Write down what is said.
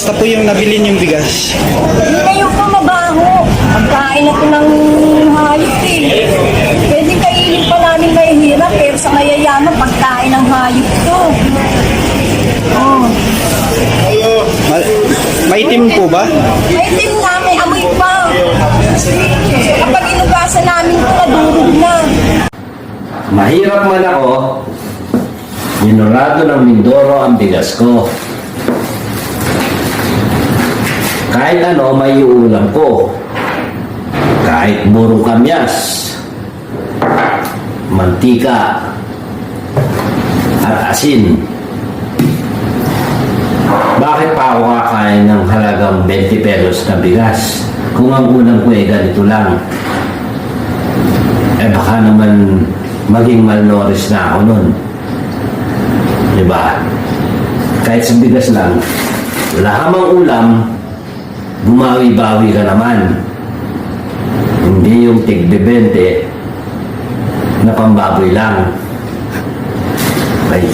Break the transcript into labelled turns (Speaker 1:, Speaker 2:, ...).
Speaker 1: Kamusta po yung nabili niyong bigas?
Speaker 2: Hindi na yung pamabaho. Pagkain na ito ng hayop eh. Pwede kainin pa namin mahihirap pero sa mayayaman pagkain ng hayop to. Oh.
Speaker 1: Maitim po ba?
Speaker 2: May tim na, may amoy pa. So kapag inugasan namin ito, nadurog na.
Speaker 3: Mahirap man ako, minurado ng Mindoro ang bigas ko. Kahit ano, may ulam ko. Kahit burong kamyas, mantika, at asin. Bakit pa ako kakain ng halagang 20 pesos na bigas? Kung ang ulam ko ganito lang. Baka naman maging malnourished na ako nun. Diba? Kahit sa bigas lang, wala ka mang ulam, bumawi-bawi ka naman. Hindi yung tig-20 na pambaboy lang. Bye.